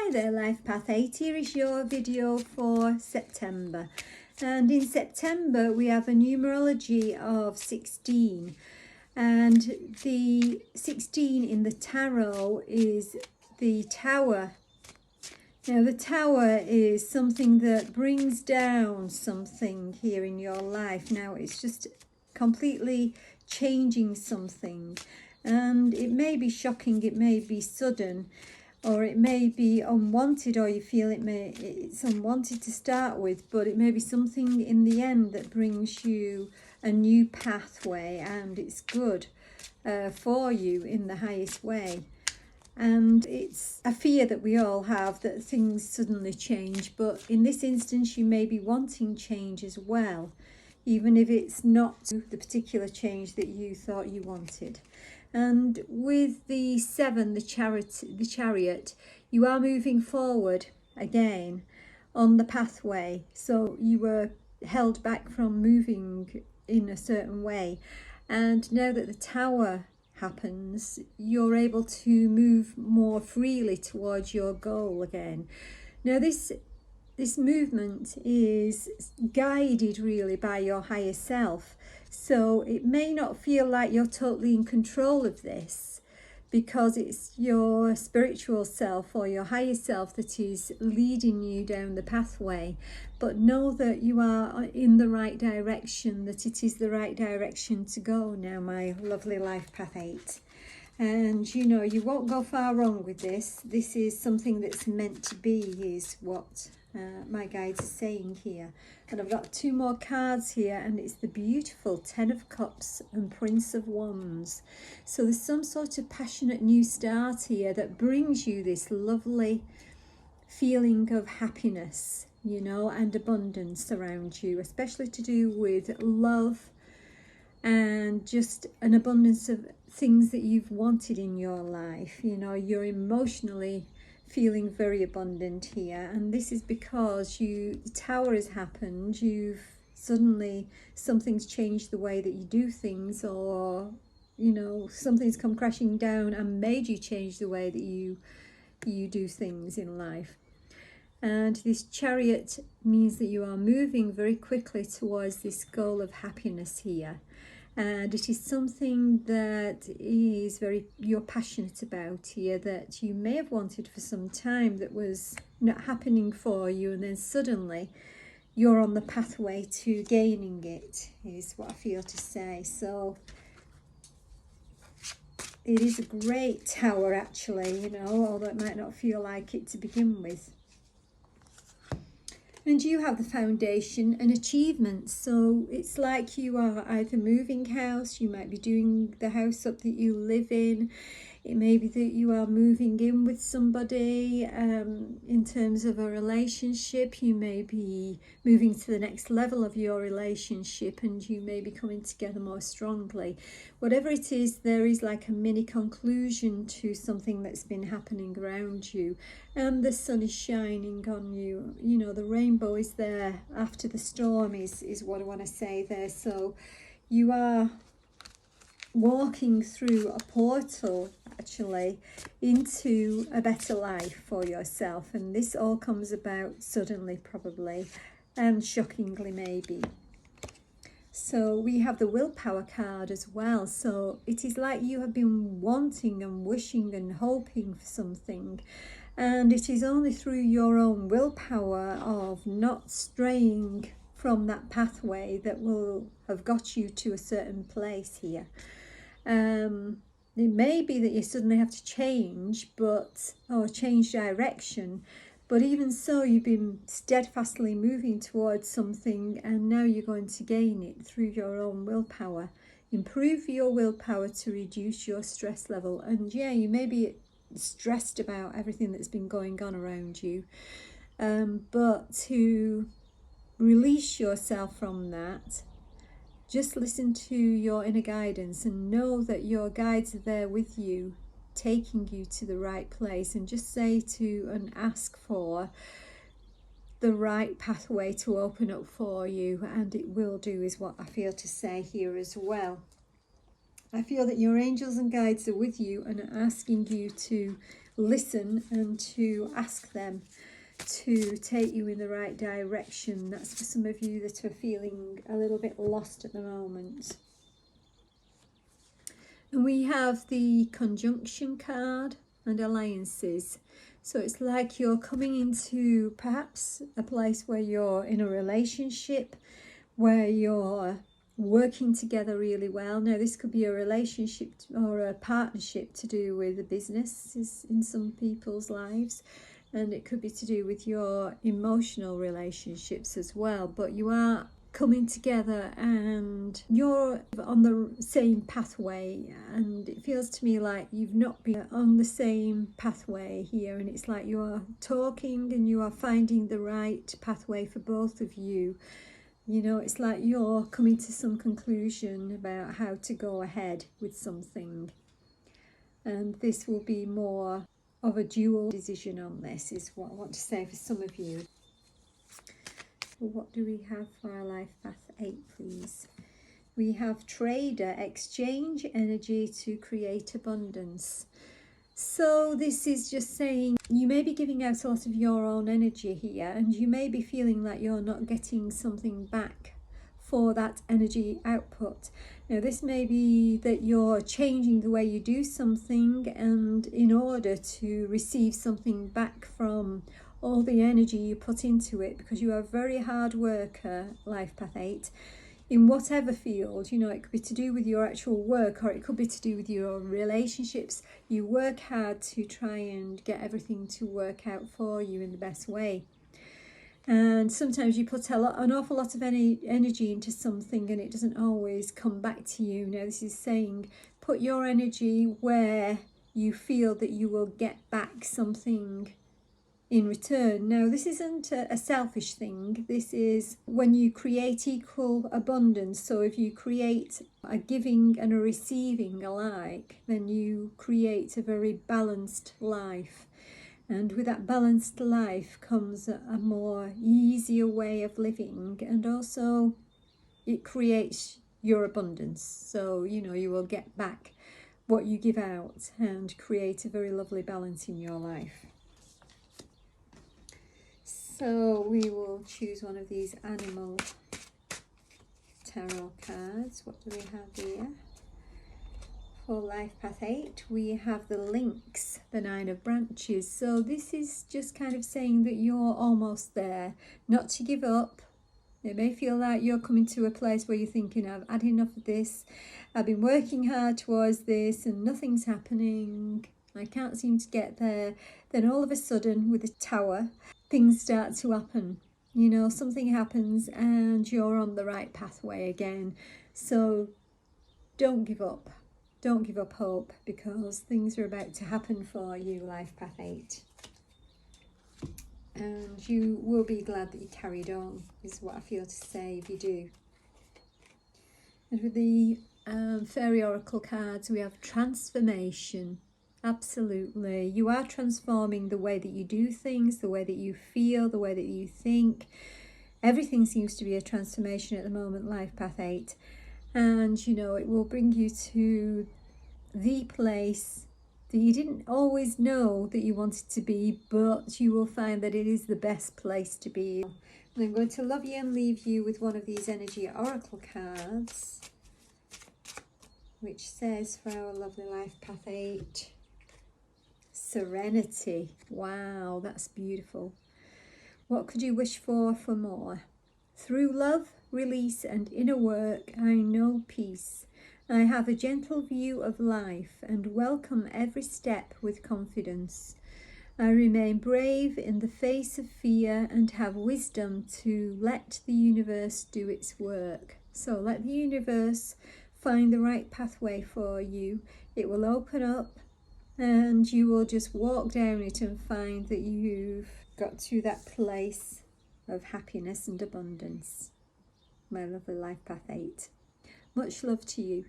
Hi there, Lifepath 8. Here is your video for September. And in September we have a numerology of 16. And the 16 in the tarot is the Tower. Now the Tower is something that brings down something here in your life. Now it's just completely changing something. And it may be shocking, it may be sudden, or it may be unwanted, or you feel it's unwanted to start with, but it may be something in the end that brings you a new pathway, and it's good for you in the highest way. And it's a fear that we all have, that things suddenly change, but in this instance you may be wanting change as well, even if it's not the particular change that you thought you wanted. And with the 7, the chariot, you are moving forward again on the pathway. So you were held back from moving in a certain way. And now that the Tower happens, you're able to move more freely towards your goal again. Now this movement is guided really by your higher self. So it may not feel like you're totally in control of this, because it's your spiritual self or your higher self that is leading you down the pathway. But know that you are in the right direction, that it is the right direction to go now, my lovely Lifepath 8. And you know, you won't go far wrong with this. This is something that's meant to be, is what my guides are saying here. And I've got 2 more cards here, and it's the beautiful 10 of Cups and Prince of Wands. So there's some sort of passionate new start here that brings you this lovely feeling of happiness, you know, and abundance around you, especially to do with love and just an abundance of things that you've wanted in your life. You know, you're emotionally feeling very abundant here, and this is because the Tower has happened. You've suddenly, something's changed the way that you do things, or you know, something's come crashing down and made you change the way that you do things in life. And this Chariot means that you are moving very quickly towards this goal of happiness here. And it is something that is you're passionate about here, that you may have wanted for some time, that was not happening for you, and then suddenly you're on the pathway to gaining it, is what I feel to say. So it is a great Tower actually, you know, although it might not feel like it to begin with. And you have the foundation and achievements. So it's like you are either moving house, you might be doing the house up that you live in. It may be that you are moving in with somebody in terms of a relationship. You may be moving to the next level of your relationship, and you may be coming together more strongly. Whatever it is, there is like a mini conclusion to something that's been happening around you. And the sun is shining on you. You know, the rainbow is there after the storm is what I want to say there. So you are walking through a portal actually into a better life for yourself, and this all comes about suddenly probably, and shockingly maybe. So we have the willpower card as well. So it is like you have been wanting and wishing and hoping for something, and it is only through your own willpower of not straying from that pathway that will have got you to a certain place here. It may be that you suddenly have to change, or change direction, but even so, you've been steadfastly moving towards something, and now you're going to gain it through your own willpower. Improve your willpower to reduce your stress level. And yeah, you may be stressed about everything that's been going on around you, but to release yourself from that, just listen to your inner guidance and know that your guides are there with you, taking you to the right place, and just say to and ask for the right pathway to open up for you, and it will do, is what I feel to say here as well. I feel that your angels and guides are with you and are asking you to listen and to ask them to take you in the right direction. That's for some of you that are feeling a little bit lost at the moment. And we have the conjunction card and alliances. So it's like you're coming into perhaps a place where you're in a relationship, where you're working together really well. Now this could be a relationship or a partnership to do with a business in some people's lives, and it could be to do with your emotional relationships as well. But you are coming together and you're on the same pathway, and it feels to me like you've not been on the same pathway here, and it's like you are talking and you are finding the right pathway for both of you. You know, it's like you're coming to some conclusion about how to go ahead with something. And this will be more of a dual decision on this, is what I want to say for some of you. What do we have for our Lifepath 8, please? We have Trader, exchange energy to create abundance. So this is just saying you may be giving out a lot of your own energy here, and you may be feeling that you're not getting something back for that energy output. Now this may be that you're changing the way you do something, and in order to receive something back from all the energy you put into it, because you are a very hard worker, Lifepath 8, in whatever field. You know, it could be to do with your actual work, or it could be to do with your relationships. You work hard to try and get everything to work out for you in the best way. And sometimes you put an awful lot of energy into something and it doesn't always come back to you. Now this is saying put your energy where you feel that you will get back something in return. Now this isn't a selfish thing. This is when you create equal abundance. So if you create a giving and a receiving alike, then you create a very balanced life. And with that balanced life comes a more easier way of living, and also it creates your abundance. So, you know, you will get back what you give out and create a very lovely balance in your life. So we will choose one of these animal tarot cards. What do we have here? For Lifepath 8, we have the Lynx, the 9 of branches. So this is just kind of saying that you're almost there, not to give up. It may feel like you're coming to a place where you're thinking, I've had enough of this. I've been working hard towards this and nothing's happening. I can't seem to get there. Then all of a sudden, with the Tower, things start to happen. You know, something happens and you're on the right pathway again. So don't give up. Don't give up hope, because things are about to happen for you, Lifepath 8. And you will be glad that you carried on, is what I feel to say if you do. And with the Fairy Oracle cards, we have transformation. Absolutely. You are transforming the way that you do things, the way that you feel, the way that you think. Everything seems to be a transformation at the moment, Lifepath 8. And, you know, it will bring you to the place that you didn't always know that you wanted to be, but you will find that it is the best place to be. And I'm going to love you and leave you with one of these energy oracle cards, which says for our lovely Lifepath 8, Serenity. Wow, that's beautiful. What could you wish for more? Through love, release and inner work, I know peace. I have a gentle view of life and welcome every step with confidence. I remain brave in the face of fear and have wisdom to let the universe do its work. So let the universe find the right pathway for you. It will open up and you will just walk down it and find that you've got to that place of happiness and abundance. My lovely Lifepath 8. Much love to you.